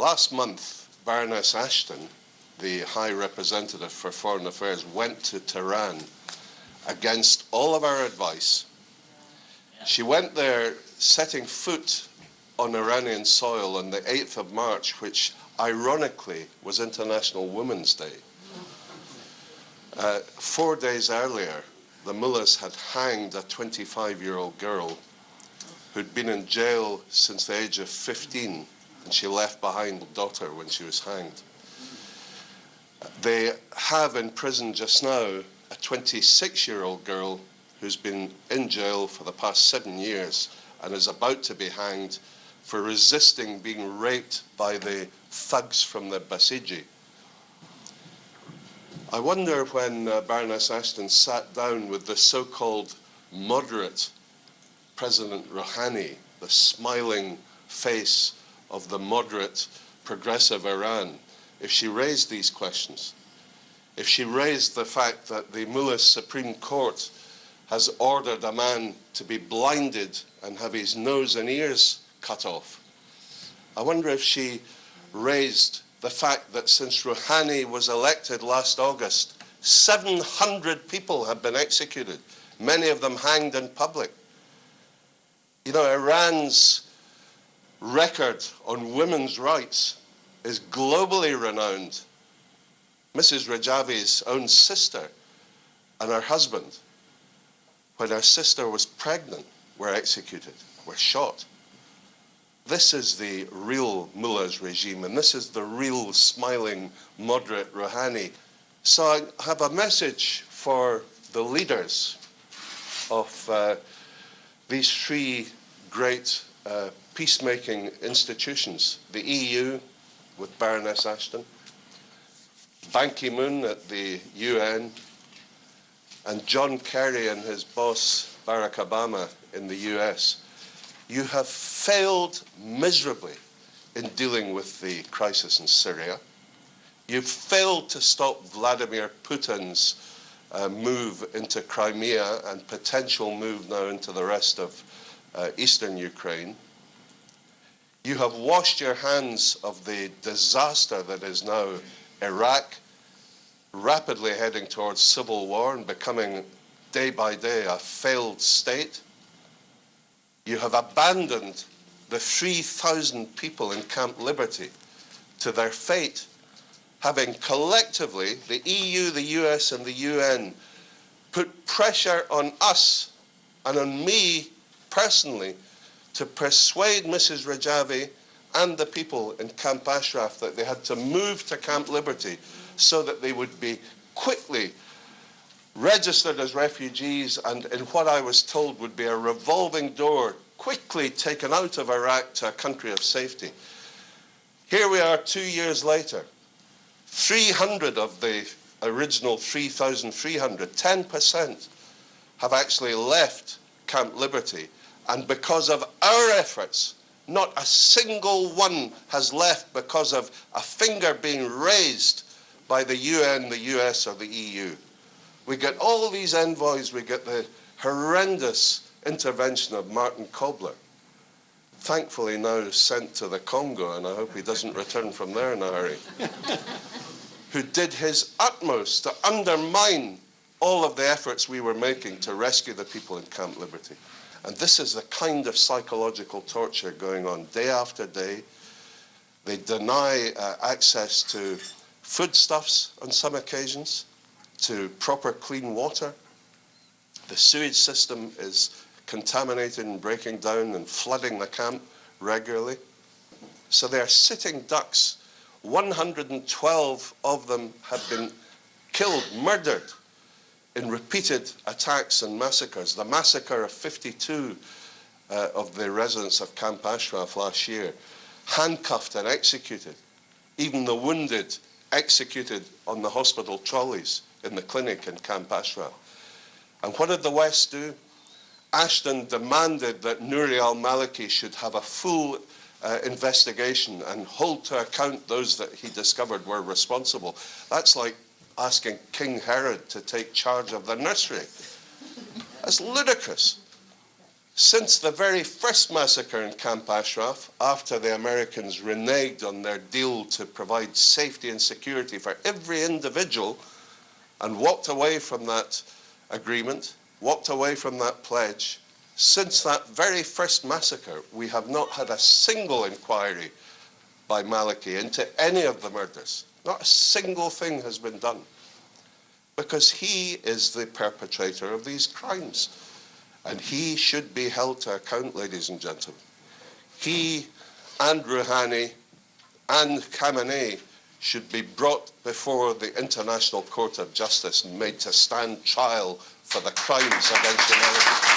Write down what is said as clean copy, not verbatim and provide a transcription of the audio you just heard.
Last month, Baroness Ashton, the High Representative for Foreign Affairs, went to Tehran against all of our advice. She went there setting foot on Iranian soil on the 8th of March, which ironically was International Women's Day. 4 days earlier, the mullahs had hanged a 25-year-old girl who'd been in jail since the age of 15, and she left behind a daughter when she was hanged. They have in prison just now a 26-year-old girl who's been in jail for the past 7 years and is about to be hanged for resisting being raped by the thugs from the Basiji. I wonder when Baroness Ashton sat down with the so-called moderate President Rouhani, the smiling face of the moderate progressive Iran, if she raised these questions, if she raised the fact that the Mullah Supreme Court has ordered a man to be blinded and have his nose and ears cut off. I wonder if she raised the fact that since Rouhani was elected last August, 700 people have been executed, many of them hanged in public. You know, Iran's record on women's rights is globally renowned. Mrs. Rajavi's own sister and her husband, when her sister was pregnant, were executed, were shot. This is the real mullah's regime, and this is the real smiling, moderate Rouhani. So I have a message for the leaders of these three great peacemaking institutions, the EU with Baroness Ashton, Ban Ki-moon at the UN, and John Kerry and his boss Barack Obama in the US. You have failed miserably in dealing with the crisis in Syria. You've failed to stop Vladimir Putin's move into Crimea and potential move now into the rest of eastern Ukraine. You have washed your hands of the disaster that is now Iraq, rapidly heading towards civil war and becoming day by day a failed state. You have abandoned the 3,000 people in Camp Liberty to their fate, having collectively, the EU, the US, and the UN, put pressure on us and on me personally to persuade Mrs. Rajavi and the people in Camp Ashraf that they had to move to Camp Liberty so that they would be quickly registered as refugees and in what I was told would be a revolving door, quickly taken out of Iraq to a country of safety. Here we are 2 years later. 300 of the original 3,300, 10%, have actually left Camp Liberty. And because of our efforts, not a single one has left because of a finger being raised by the UN, the US, or the EU. We get all these envoys, we get the horrendous intervention of Martin Kobler, thankfully now sent to the Congo, and I hope he doesn't return from there in a hurry, who did his utmost to undermine all of the efforts we were making to rescue the people in Camp Liberty. And this is the kind of psychological torture going on day after day. They deny access to foodstuffs on some occasions, to proper clean water. The sewage system is contaminated and breaking down and flooding the camp regularly. So they're sitting ducks. 112 of them have been killed, murdered in repeated attacks and massacres. The massacre of 52 of the residents of Camp Ashraf last year, handcuffed and executed. Even the wounded executed on the hospital trolleys in the clinic in Camp Ashraf. And what did the West do? Ashton demanded that Nouri al-Maliki should have a full investigation and hold to account those that he discovered were responsible. That's like asking King Herod to take charge of the nursery. That's ludicrous. Since the very first massacre in Camp Ashraf, after the Americans reneged on their deal to provide safety and security for every individual and walked away from that agreement, walked away from that pledge, since that very first massacre, we have not had a single inquiry by Maliki into any of the murders. Not a single thing has been done, because he is the perpetrator of these crimes. And he should be held to account, ladies and gentlemen. He and Rouhani and Khamenei should be brought before the International Court of Justice and made to stand trial for the crimes against humanity.